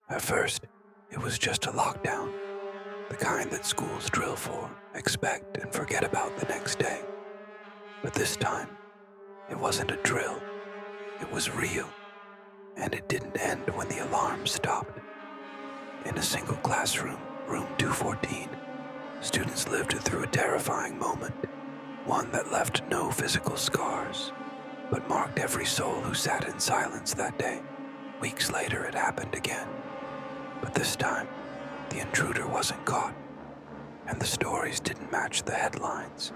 At first, it was just a lockdown, the kind that schools drill for, expect, and forget about the next day. But this time, it wasn't a drill. It was real, and it didn't end when the alarm stopped. In a single classroom, room 214, students lived through a terrifying moment, one that left no physical scars, but marked every soul who sat in silence that day. Weeks later, it happened again. But this time, the intruder wasn't caught, and the stories didn't match the headlines.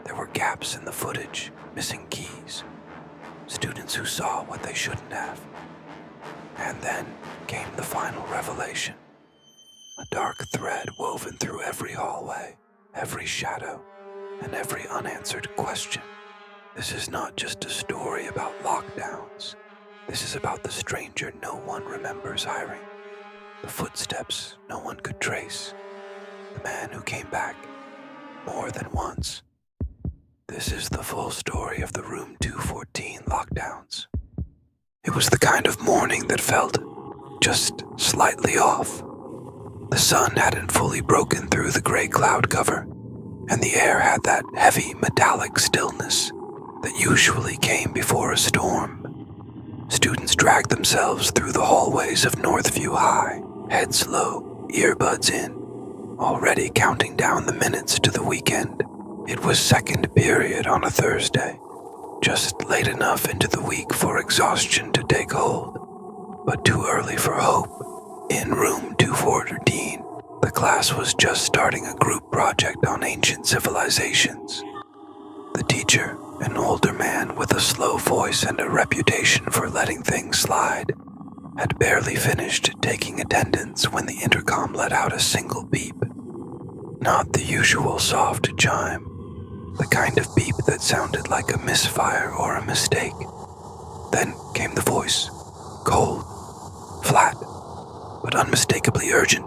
There were gaps in the footage, missing keys, students who saw what they shouldn't have. And then came the final revelation, a dark thread woven through every hallway, every shadow, and every unanswered question. This is not just a story about lockdowns. This is about the stranger no one remembers hiring, the footsteps no one could trace, the man who came back more than once. This is the full story of the Room 214 lockdowns. It was the kind of morning that felt just slightly off. The sun hadn't fully broken through the gray cloud cover, and the air had that heavy metallic stillness that usually came before a storm. Students dragged themselves through the hallways of Northview High, heads low, earbuds in, already counting down the minutes to the weekend. It was second period on a Thursday, just late enough into the week for exhaustion to take hold, but too early for hope. In room 214, the class was just starting a group project on ancient civilizations. The teacher, an older man with a slow voice and a reputation for letting things slide, had barely finished taking attendance when the intercom let out a single beep. Not the usual soft chime, the kind of beep that sounded like a misfire or a mistake. Then came the voice, cold, flat, but unmistakably urgent.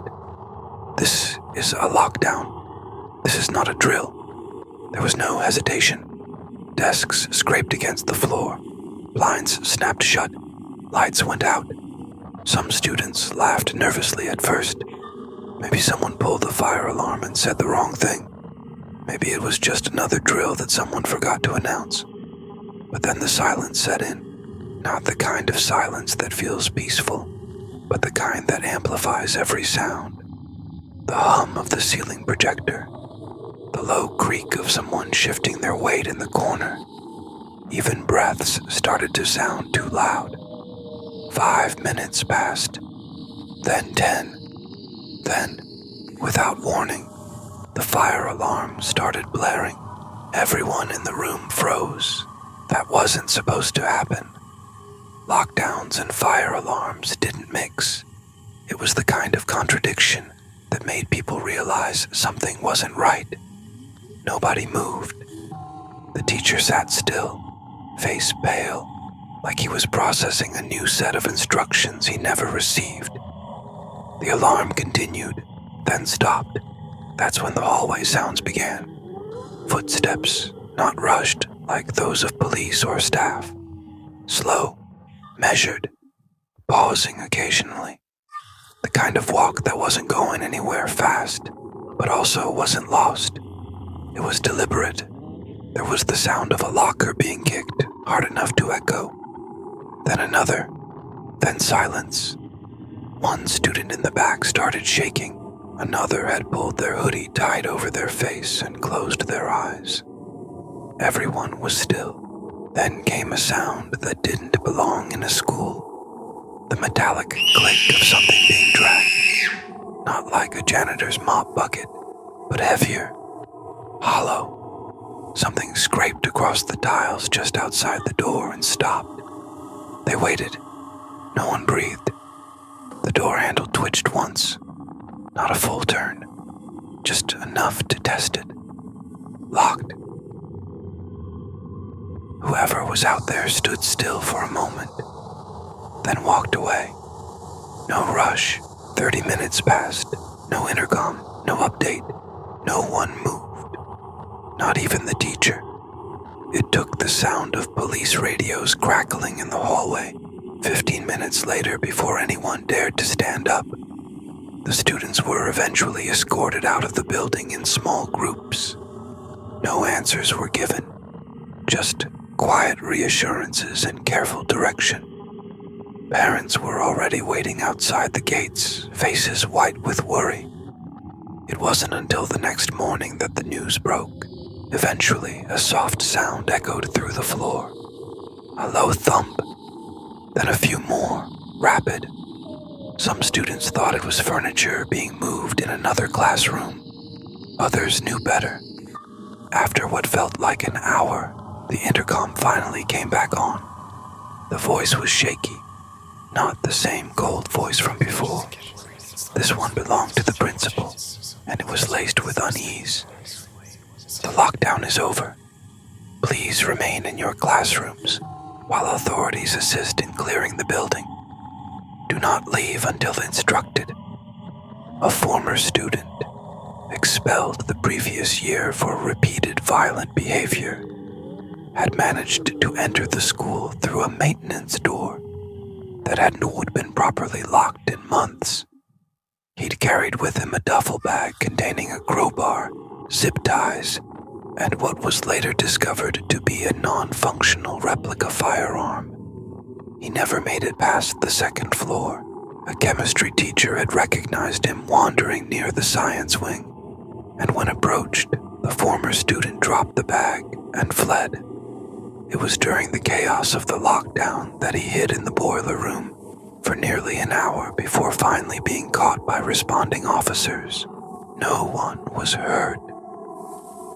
This is a lockdown. This is not a drill. There was no hesitation. Desks scraped against the floor. Blinds snapped shut. Lights went out. Some students laughed nervously at first. Maybe someone pulled the fire alarm and said the wrong thing. Maybe it was just another drill that someone forgot to announce. But then the silence set in. Not the kind of silence that feels peaceful, but the kind that amplifies every sound. The hum of the ceiling projector. The low creak of someone shifting their weight in the corner. Even breaths started to sound too loud. 5 minutes passed. Then 10. Then, without warning, the fire alarm started blaring. Everyone in the room froze. That wasn't supposed to happen. Lockdowns and fire alarms didn't mix. It was the kind of contradiction that made people realize something wasn't right. Nobody moved. The teacher sat still, face pale, like he was processing a new set of instructions he never received. The alarm continued, then stopped. That's when the hallway sounds began. Footsteps, not rushed like those of police or staff. Slow, measured, pausing occasionally. The kind of walk that wasn't going anywhere fast, but also wasn't lost. It was deliberate. There was the sound of a locker being kicked, hard enough to echo. Then another. Then silence. One student in the back started shaking. Another had pulled their hoodie tight over their face and closed their eyes. Everyone was still. Then came a sound that didn't belong in a school. The metallic click of something being dragged. Not like a janitor's mop bucket, but heavier. Hollow. Something scraped across the tiles just outside the door and stopped. They waited. No one breathed. The door handle twitched once. Not a full turn. Just enough to test it. Locked. Whoever was out there stood still for a moment, then walked away. No rush. 30 minutes passed. No intercom. No update. No one moved. Not even the teacher. It took the sound of police radios crackling in the hallway, 15 minutes later, before anyone dared to stand up, the students were eventually escorted out of the building in small groups. No answers were given, just quiet reassurances and careful direction. Parents were already waiting outside the gates, faces white with worry. It wasn't until the next morning that the news broke. Eventually, a soft sound echoed through the floor. A low thump, then a few more, rapid. Some students thought it was furniture being moved in another classroom. Others knew better. After what felt like an hour, the intercom finally came back on. The voice was shaky, not the same cold voice from before. This one belonged to the principal, and it was laced with unease. The lockdown is over. Please remain in your classrooms while authorities assist in clearing the building. Do not leave until instructed. A former student, expelled the previous year for repeated violent behavior, had managed to enter the school through a maintenance door that hadn't been properly locked in months. He'd carried with him a duffel bag containing a crowbar, zip ties, and what was later discovered to be a non-functional replica firearm. He never made it past the second floor. A chemistry teacher had recognized him wandering near the science wing, and when approached, the former student dropped the bag and fled. It was during the chaos of the lockdown that he hid in the boiler room for nearly an hour before finally being caught by responding officers. No one was hurt.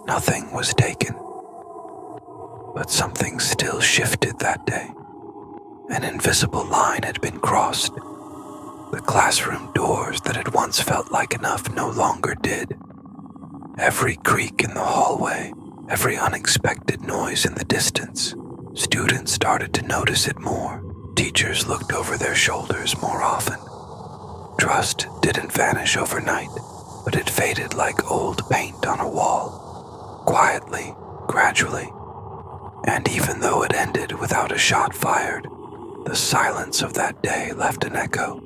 Nothing was taken. But something still shifted that day. An invisible line had been crossed. The classroom doors that had once felt like enough no longer did. Every creak in the hallway, every unexpected noise in the distance, students started to notice it more. Teachers looked over their shoulders more often. Trust didn't vanish overnight, but it faded like old paint on a wall. Quietly, gradually. And even though it ended without a shot fired, the silence of that day left an echo.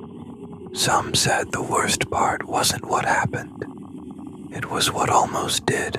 Some said the worst part wasn't what happened. It was what almost did.